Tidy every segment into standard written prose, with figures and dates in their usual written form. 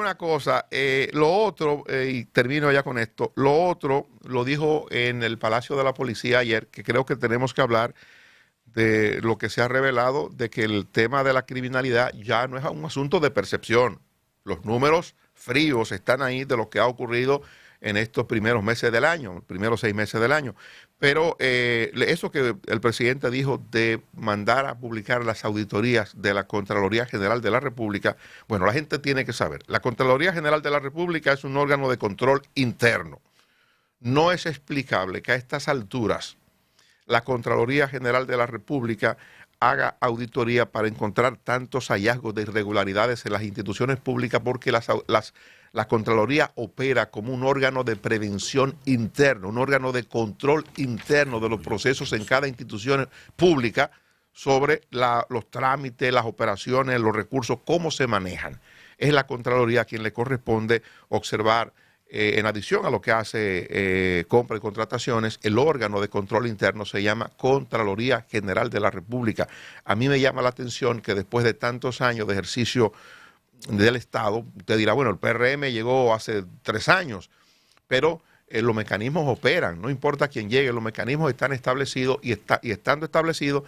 una cosa, lo otro, y termino ya con esto, lo otro lo dijo en el Palacio de la Policía ayer, que creo que tenemos que hablar de lo que se ha revelado, de que el tema de la criminalidad ya no es un asunto de percepción. Los números fríos están ahí de lo que ha ocurrido en estos primeros meses del año, los primeros 6 meses del año. Pero eso que el presidente dijo de mandar a publicar las auditorías de la Contraloría General de la República, bueno, la gente tiene que saber, la Contraloría General de la República es un órgano de control interno. No es explicable que a estas alturas la Contraloría General de la República haga auditoría para encontrar tantos hallazgos de irregularidades en las instituciones públicas, porque la Contraloría opera como un órgano de prevención interno, un órgano de control interno de los procesos en cada institución pública sobre los trámites, las operaciones, los recursos, cómo se manejan. Es la Contraloría a quien le corresponde observar, en adición a lo que hace compra y contrataciones, el órgano de control interno se llama Contraloría General de la República. A mí me llama la atención que después de tantos años de ejercicio del Estado, usted dirá, bueno, el PRM llegó hace 3 años, pero los mecanismos operan, no importa quién llegue, los mecanismos están establecidos y estando establecidos,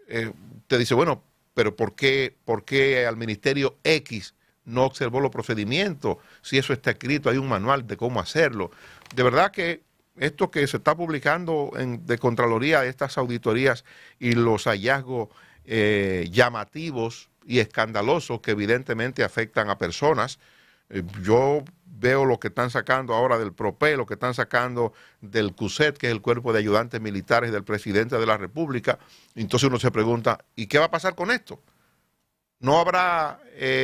usted dice, bueno, pero ¿por qué al Ministerio X no observó los procedimientos? Si eso está escrito, hay un manual de cómo hacerlo. De verdad que esto que se está publicando de Contraloría, estas auditorías y los hallazgos llamativos y escandalosos que evidentemente afectan a personas. Yo veo lo que están sacando ahora del PROPE, lo que están sacando del CUSET, que es el Cuerpo de Ayudantes Militares del Presidente de la República. Entonces uno se pregunta, ¿y qué va a pasar con esto? No habrá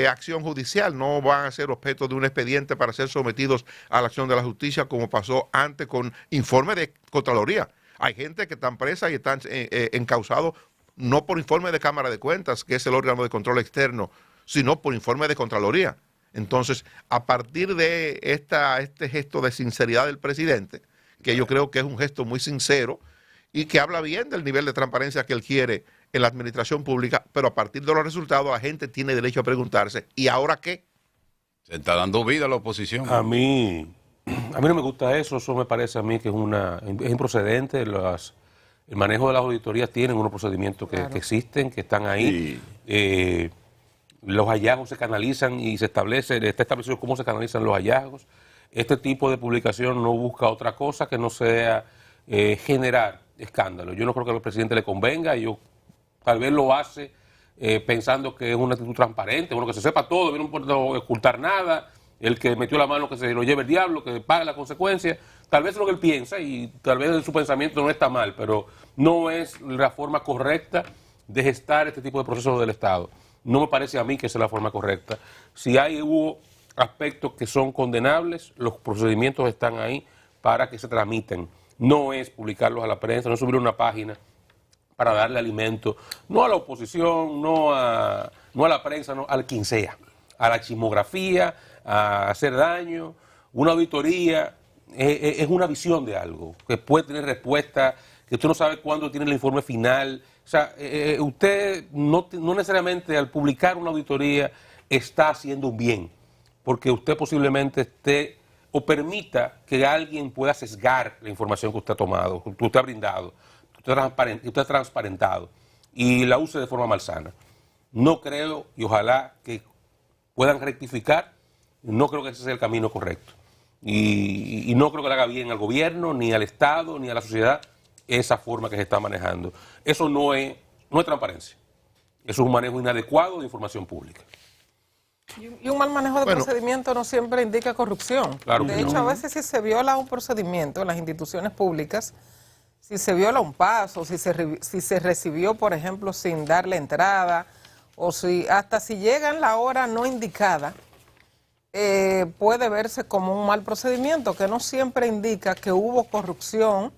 acción judicial, no van a ser objeto de un expediente para ser sometidos a la acción de la justicia, como pasó antes con informe de Contraloría. Hay gente que están presa y están encausados no por informe de Cámara de Cuentas, que es el órgano de control externo, sino por informe de Contraloría. Entonces, a partir de este gesto de sinceridad del presidente, que yo creo que es un gesto muy sincero y que habla bien del nivel de transparencia que él quiere en la administración pública, pero a partir de los resultados la gente tiene derecho a preguntarse, ¿y ahora qué? Se está dando vida a la oposición. A mí no me gusta eso me parece a mí que es improcedente. El manejo de las auditorías tienen unos procedimientos que existen, que están ahí. Sí. Los hallazgos se canalizan y está establecido cómo se canalizan los hallazgos. Este tipo de publicación no busca otra cosa que no sea generar escándalo. Yo no creo que al presidente le convenga, tal vez lo hace pensando que es una actitud transparente, bueno, que se sepa todo, no importa ocultar nada, el que metió la mano que se lo lleve el diablo, que pague la consecuencia. Tal vez es lo que él piensa y tal vez su pensamiento no está mal, pero no es la forma correcta de gestar este tipo de procesos del Estado. No me parece a mí que esa es la forma correcta. Si hubo aspectos que son condenables, los procedimientos están ahí para que se tramiten. No es publicarlos a la prensa, no es subir una página para darle alimento, no a la oposición, no a la prensa, no, al quien sea, a la chismografía, a hacer daño. Una auditoría es una visión de algo, que puede tener respuesta, que usted no sabe cuándo tiene el informe final. O sea, usted no necesariamente al publicar una auditoría está haciendo un bien, porque usted posiblemente esté o permita que alguien pueda sesgar la información que usted ha tomado, que usted ha brindado, que usted ha transparentado y la use de forma malsana. No creo, y ojalá que puedan rectificar, no creo que ese sea el camino correcto. Y no creo que le haga bien al gobierno, ni al Estado, ni a la sociedad esa forma que se está manejando. Eso no es transparencia. Eso es un manejo inadecuado de información pública. Y un mal manejo de procedimiento no siempre indica corrupción. Claro, de hecho, a veces si se viola un procedimiento en las instituciones públicas, si se viola un paso, si se recibió, por ejemplo, sin darle entrada, o hasta si llega en la hora no indicada, puede verse como un mal procedimiento, que no siempre indica que hubo corrupción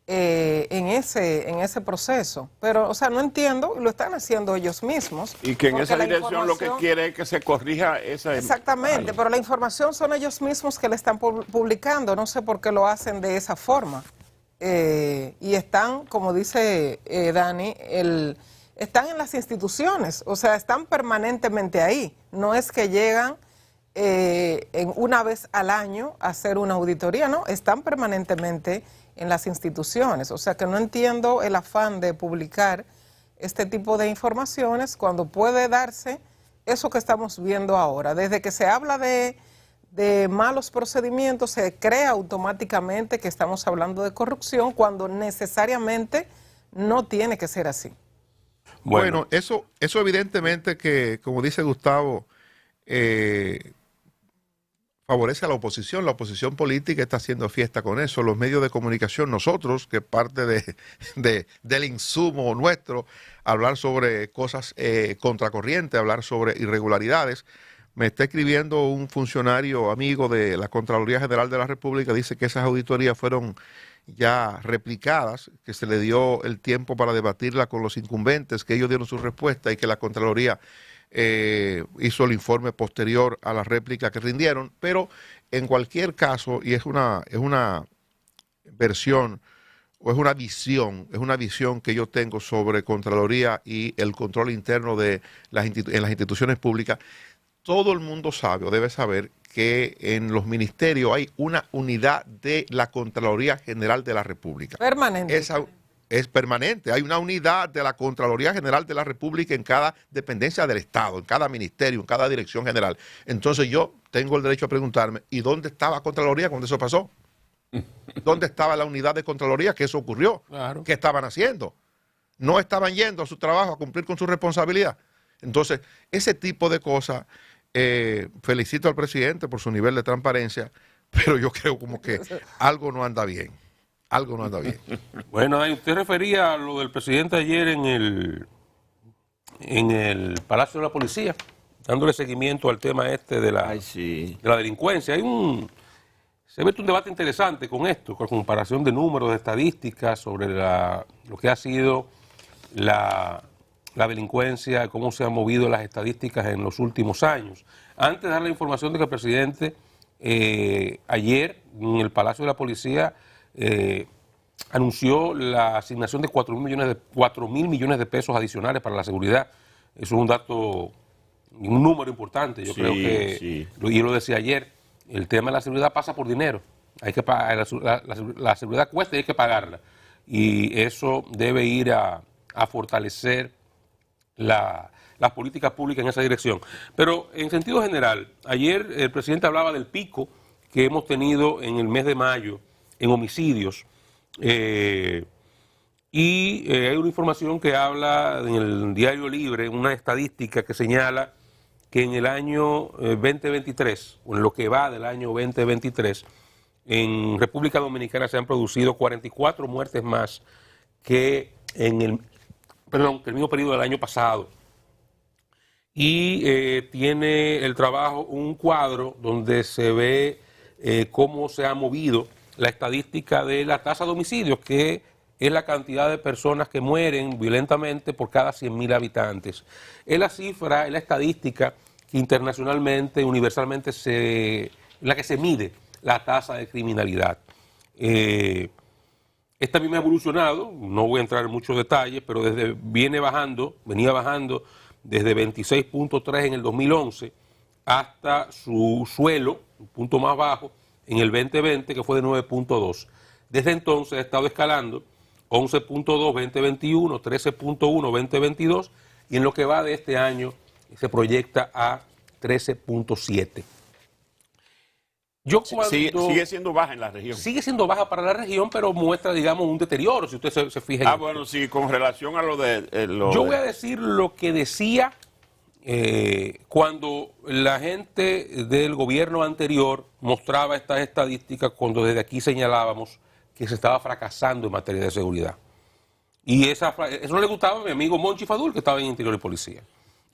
en ese proceso. Pero, o sea, no entiendo, lo están haciendo ellos mismos. Y que en esa dirección lo que quiere es que se corrija esa... Exactamente, pero la información son ellos mismos que la están publicando, no sé por qué lo hacen de esa forma. Y están, como dice Dani, están en las instituciones, o sea, están permanentemente ahí. No es que llegan en una vez al año hacer una auditoría, no, están permanentemente en las instituciones. O sea que no entiendo el afán de publicar este tipo de informaciones cuando puede darse eso que estamos viendo ahora. Desde que se habla de malos procedimientos, se crea automáticamente que estamos hablando de corrupción cuando necesariamente no tiene que ser así. Bueno, eso evidentemente que, como dice Gustavo, favorece a la oposición. La oposición política está haciendo fiesta con eso. Los medios de comunicación, nosotros, que es parte del insumo nuestro, hablar sobre cosas contracorriente, hablar sobre irregularidades. Me está escribiendo un funcionario amigo de la Contraloría General de la República, dice que esas auditorías fueron ya replicadas, que se le dio el tiempo para debatirla con los incumbentes, que ellos dieron su respuesta y que la Contraloría hizo el informe posterior a la réplica que rindieron. Pero en cualquier caso, y es una versión o es una visión que yo tengo sobre Contraloría y el control interno de en las instituciones públicas. Todo el mundo sabe o debe saber que en los ministerios hay una unidad de la Contraloría General de la República. Permanente. Esa es permanente. Hay una unidad de la Contraloría General de la República en cada dependencia del Estado, en cada ministerio, en cada dirección general. Entonces yo tengo el derecho a preguntarme, ¿y dónde estaba Contraloría cuando eso pasó? ¿Dónde estaba la unidad de Contraloría que eso ocurrió? Claro. ¿Qué estaban haciendo? ¿No estaban yendo a su trabajo a cumplir con su responsabilidad? Entonces, ese tipo de cosas, felicito al presidente por su nivel de transparencia, pero yo creo como que algo no anda bien. Algo no anda bien. Bueno, usted refería a lo del presidente ayer en el Palacio de la Policía, dándole seguimiento al tema este de la delincuencia. Se ve un debate interesante con esto, con comparación de números, de estadísticas sobre lo que ha sido la delincuencia, cómo se han movido las estadísticas en los últimos años. Antes de dar la información de que el presidente ayer en el Palacio de la Policía anunció la asignación de 4.000 millones de pesos adicionales para la seguridad. Eso es un dato, un número importante. Yo creo que, y lo decía ayer, el tema de la seguridad pasa por dinero. Hay que pagar, la seguridad cuesta y hay que pagarla. Y eso debe ir a fortalecer las políticas públicas en esa dirección. Pero en sentido general, ayer el presidente hablaba del pico que hemos tenido en el mes de mayo en homicidios, y hay una información que habla en el Diario Libre, una estadística que señala que en el año 2023, o en lo que va del año 2023, en República Dominicana se han producido 44 muertes más que en el mismo periodo del año pasado. Y tiene el trabajo un cuadro donde se ve cómo se ha movido la estadística de la tasa de homicidios, que es la cantidad de personas que mueren violentamente por cada 100.000 habitantes. Es la cifra, es la estadística que internacionalmente, universalmente, la que se mide la tasa de criminalidad. Esta misma ha evolucionado, no voy a entrar en muchos detalles, pero venía bajando desde 26.3 en el 2011 hasta su suelo, un punto más bajo, en el 2020, que fue de 9.2. Desde entonces ha estado escalando 11.2 2021, 13.1 2022, y en lo que va de este año se proyecta a 13.7. Sigue siendo baja en la región. Sigue siendo baja para la región, pero muestra, digamos, un deterioro, si usted se fija en esto. Bueno, sí, con relación a lo de... Yo voy a decir lo que decía cuando la gente del gobierno anterior mostraba estas estadísticas, cuando desde aquí señalábamos que se estaba fracasando en materia de seguridad. Y eso no le gustaba a mi amigo Monchi Fadul, que estaba en Interior y Policía.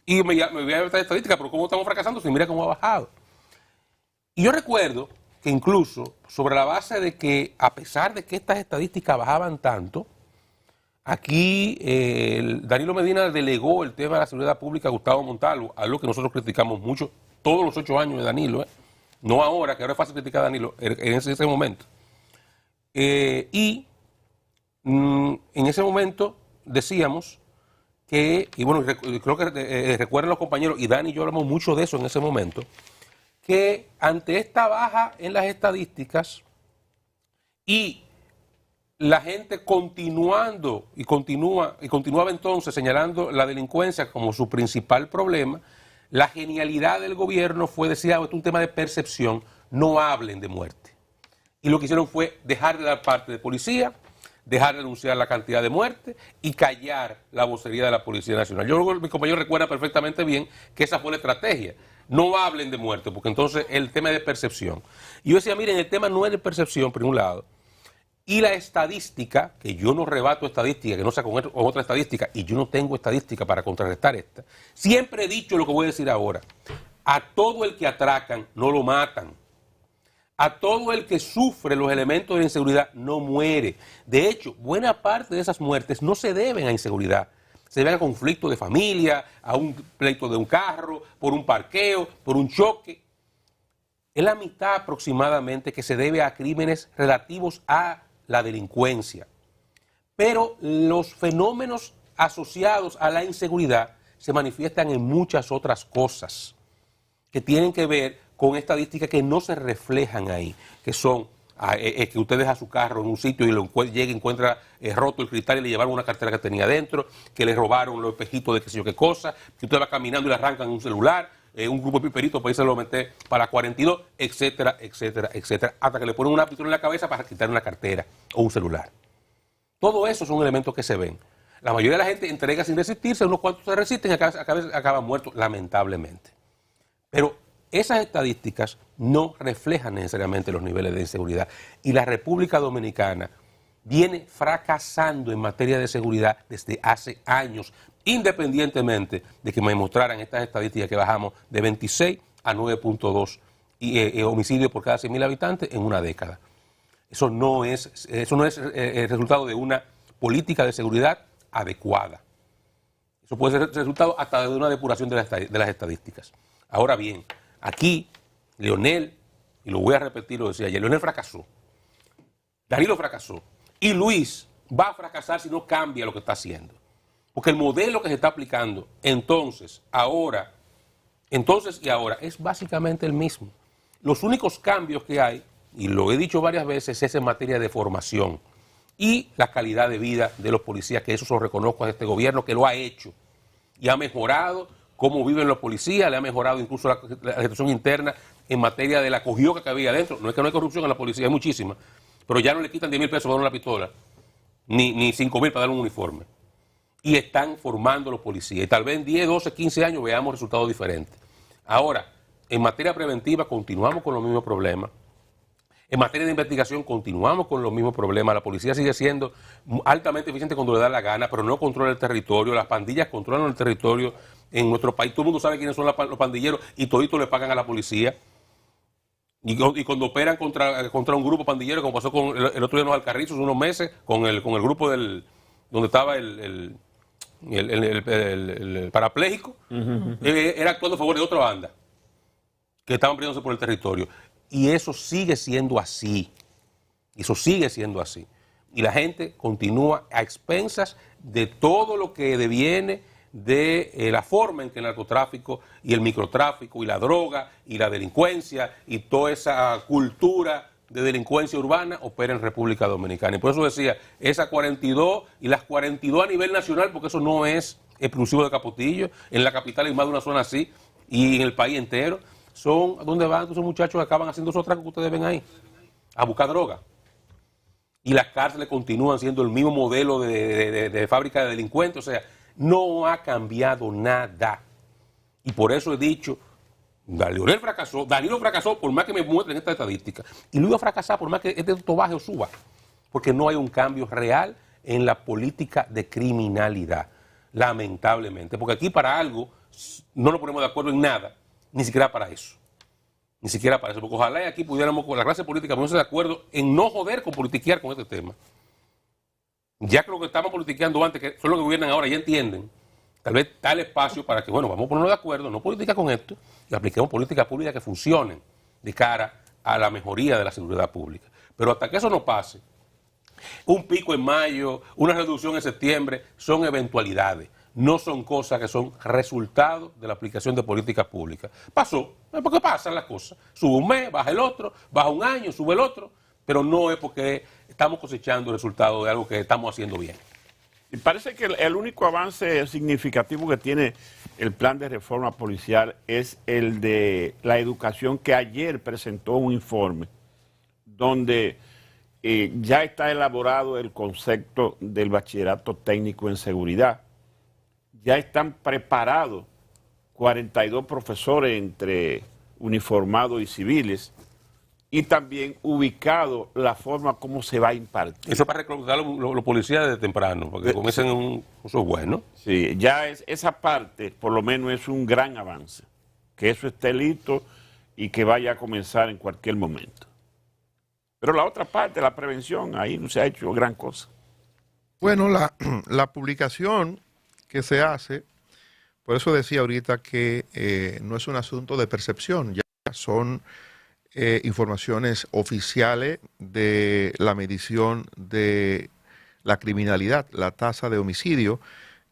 Y me voy a ver esta estadística, pero ¿cómo estamos fracasando? Si mira cómo ha bajado. Y yo recuerdo que incluso sobre la base de que, a pesar de que estas estadísticas bajaban tanto, aquí Danilo Medina delegó el tema de la seguridad pública a Gustavo Montalvo, algo que nosotros criticamos mucho todos los 8 años de Danilo, no ahora, que ahora es fácil criticar a Danilo, en ese momento. En ese momento decíamos que, y bueno, creo que recuerdan los compañeros, y Dani y yo hablamos mucho de eso en ese momento, que ante esta baja en las estadísticas y la gente continuaba entonces señalando la delincuencia como su principal problema, la genialidad del gobierno fue decir, esto es un tema de percepción, no hablen de muerte. Y lo que hicieron fue dejar de dar parte de policía, dejar de denunciar la cantidad de muertes y callar la vocería de la Policía Nacional. Mi compañero recuerda perfectamente bien que esa fue la estrategia. No hablen de muerte, porque entonces el tema es de percepción. Y yo decía, miren, el tema no es de percepción, por un lado, y la estadística, que yo no rebato estadística, que no sea con otra estadística, y yo no tengo estadística para contrarrestar esta, siempre he dicho lo que voy a decir ahora, a todo el que atracan no lo matan. A todo el que sufre los elementos de inseguridad no muere. De hecho, buena parte de esas muertes no se deben a inseguridad. Se deben a conflictos de familia, a un pleito de un carro, por un parqueo, por un choque. Es la mitad aproximadamente que se debe a crímenes relativos a la delincuencia. Pero los fenómenos asociados a la inseguridad se manifiestan en muchas otras cosas que tienen que ver con estadísticas que no se reflejan ahí, que son que usted deja su carro en un sitio y llega y encuentra roto el cristal y le llevaron una cartera que tenía dentro, que le robaron los espejitos de qué sé yo qué cosa, que usted va caminando y le arrancan un celular, un grupo de piperitos para irse lo meter para 42, etcétera, etcétera, etcétera, hasta que le ponen una pistola en la cabeza para quitar una cartera o un celular. Todo eso son elementos que se ven. La mayoría de la gente entrega sin resistirse, unos cuantos se resisten y acaban muertos, lamentablemente. Pero esas estadísticas no reflejan necesariamente los niveles de inseguridad. Y la República Dominicana viene fracasando en materia de seguridad desde hace años, independientemente de que me mostraran estas estadísticas que bajamos de 26 a 9.2 homicidios por cada 100.000 habitantes en una década. Eso no es el resultado de una política de seguridad adecuada. Eso puede ser el resultado hasta de una depuración de las estadísticas. Ahora bien, aquí, Leonel, y lo voy a repetir, lo decía ayer, Leonel fracasó, Danilo fracasó, y Luis va a fracasar si no cambia lo que está haciendo. Porque el modelo que se está aplicando entonces y ahora, es básicamente el mismo. Los únicos cambios que hay, y lo he dicho varias veces, es en materia de formación y la calidad de vida de los policías, que eso se lo reconozco a este gobierno, que lo ha hecho y ha mejorado cómo viven los policías, le ha mejorado incluso la situación interna en materia de la cogioca que había adentro. No es que no hay corrupción en la policía, hay muchísima, pero ya no le quitan 10.000 pesos para dar una pistola, ni 5.000 para dar un uniforme. Y están formando los policías. Y tal vez en 10, 12, 15 años veamos resultados diferentes. Ahora, en materia preventiva continuamos con los mismos problemas. En materia de investigación continuamos con los mismos problemas. La policía sigue siendo altamente eficiente cuando le da la gana, pero no controla el territorio. Las pandillas controlan el territorio en nuestro país. Todo el mundo sabe quiénes son los pandilleros y toditos le pagan a la policía. Y cuando operan contra un grupo pandillero, como pasó con el otro día en los Alcarrizos, unos meses, con el grupo donde estaba el parapléjico, era actuando a favor de otra banda que estaban peleándose por el territorio. Y eso sigue siendo así. Eso sigue siendo así. Y la gente continúa a expensas de todo lo que deviene de la forma en que el narcotráfico y el microtráfico y la droga y la delincuencia y toda esa cultura de delincuencia urbana opera en República Dominicana. Y por eso decía, esa 42 y las 42 a nivel nacional, porque eso no es exclusivo de Capotillo. En la capital hay más de una zona así y en el país entero. Son donde van esos muchachos que acaban haciendo esos atracos que ustedes ven ahí, a buscar droga. Y las cárceles continúan siendo el mismo modelo de fábrica de delincuentes. O sea, no ha cambiado nada. Y por eso he dicho, Leonel fracasó, Danilo fracasó por más que me muestren esta estadística. Y Luis va a fracasar por más que este baje o suba. Porque no hay un cambio real en la política de criminalidad, lamentablemente. Porque aquí para algo no nos ponemos de acuerdo en nada. Ni siquiera para eso. Ni siquiera para eso. Porque ojalá aquí pudiéramos, con la clase política, ponerse de acuerdo en no joder con politiquear con este tema. Ya que lo que estamos politiqueando antes, que son los que gobiernan ahora, ya entienden. Tal vez tal espacio para que, bueno, vamos a ponernos de acuerdo, no politicar con esto, y apliquemos políticas públicas que funcionen de cara a la mejoría de la seguridad pública. Pero hasta que eso no pase, un pico en mayo, una reducción en septiembre, son eventualidades. no son cosas que son resultado de la aplicación de políticas públicas. Pasó, es porque pasan las cosas. Sube un mes, baja el otro, baja un año, sube el otro, pero no es porque estamos cosechando el resultado de algo que estamos haciendo bien. Y parece que el único avance significativo que tiene el plan de reforma policial es el de la educación, que ayer presentó un informe donde ya está elaborado el concepto del bachillerato técnico en seguridad. Ya están preparados 42 profesores entre uniformados y civiles, y también ubicado la forma como se va a impartir. Eso para reclutar a los policías desde temprano, para que comiencen un uso bueno. Sí, ya esa parte por lo menos es un gran avance, que eso esté listo y que vaya a comenzar en cualquier momento. Pero la otra parte, la prevención, ahí no se ha hecho gran cosa. Bueno, la publicación que se hace, por eso decía ahorita que no es un asunto de percepción, ya son informaciones oficiales de la medición de la criminalidad, la tasa de homicidio.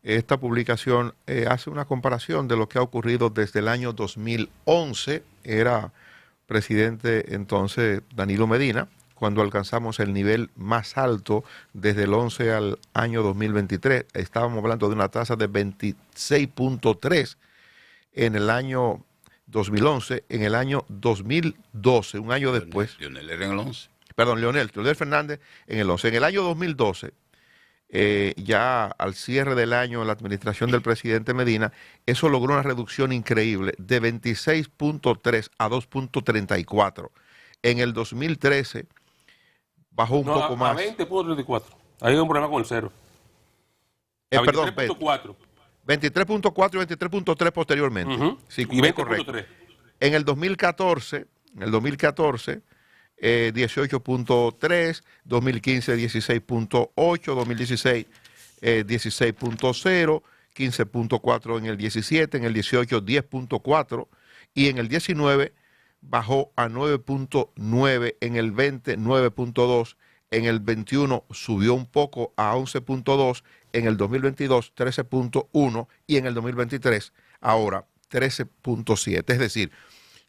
Esta publicación hace una comparación de lo que ha ocurrido desde el año 2011, era presidente entonces Danilo Medina, cuando alcanzamos el nivel más alto desde el 11 al año 2023. Estábamos hablando de una tasa de 26.3 en el año 2011, en el año 2012, un año después. Leonel era en el 11. Perdón, Leonel Fernández en el 11. En el año 2012, ya al cierre del año en la administración del presidente Medina, eso logró una reducción increíble de 26.3 a 2.34. En el 2013 bajó un poco más. A 20.34. Ahí hay un problema con el cero. Perdón, 23.4. 23.4 y 23.3 posteriormente. Sí, y 20.3. En el 2014, 18.3, 2015 16.8, 2016 16.0, 15.4 en el 17, en el 18 10.4 y en el 19 bajó a 9.9, en el 20 9.2, en el 21 subió un poco a 11.2, en el 2022 13.1 y en el 2023 ahora 13.7. Es decir,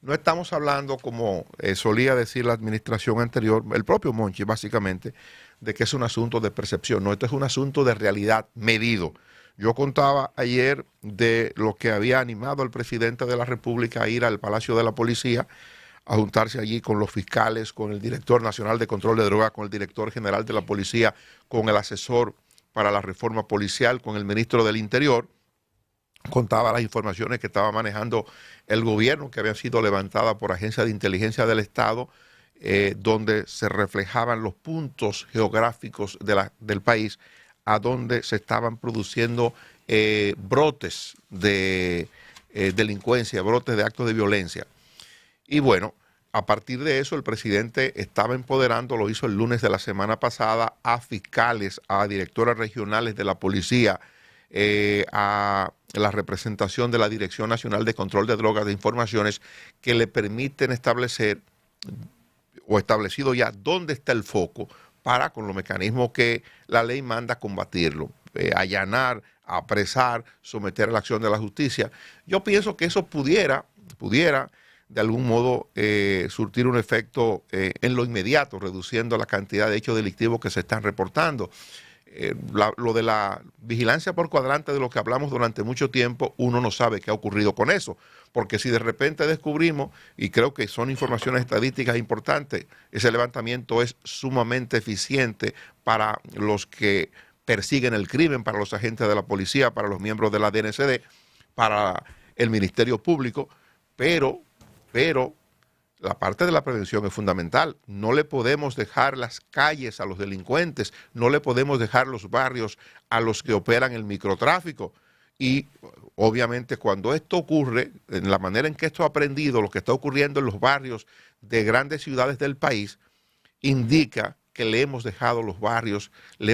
no estamos hablando, como solía decir la administración anterior, el propio Monchi básicamente, de que es un asunto de percepción. No, esto es un asunto de realidad medido. Yo contaba ayer de lo que había animado al presidente de la República a ir al Palacio de la Policía, a juntarse allí con los fiscales, con el director nacional de control de drogas, con el director general de la policía, con el asesor para la reforma policial, con el ministro del Interior. Contaba las informaciones que estaba manejando el gobierno, que habían sido levantadas por agencias de inteligencia del Estado, donde se reflejaban los puntos geográficos del país a donde se estaban produciendo brotes de delincuencia, brotes de actos de violencia. Y bueno, a partir de eso el presidente estaba empoderando, lo hizo el lunes de la semana pasada, a fiscales, a directoras regionales de la policía, a la representación de la Dirección Nacional de Control de Drogas de Informaciones, que le permiten establecer, o establecido ya, dónde está el foco para, con los mecanismos que la ley manda, combatirlo, allanar, apresar, someter a la acción de la justicia. Yo pienso que eso pudiera de algún modo surtir un efecto en lo inmediato, reduciendo la cantidad de hechos delictivos que se están reportando. Lo de la vigilancia por cuadrante, de lo que hablamos durante mucho tiempo, uno no sabe qué ha ocurrido con eso, porque si de repente descubrimos, y creo que son informaciones estadísticas importantes, ese levantamiento es sumamente eficiente para los que persiguen el crimen, para los agentes de la policía, para los miembros de la DNCD, para el Ministerio Público, pero la parte de la prevención es fundamental. No le podemos dejar las calles a los delincuentes, no le podemos dejar los barrios a los que operan el microtráfico. Y obviamente cuando esto ocurre, en la manera en que esto ha aprendido, lo que está ocurriendo en los barrios de grandes ciudades del país, indica que le hemos dejado los barrios, le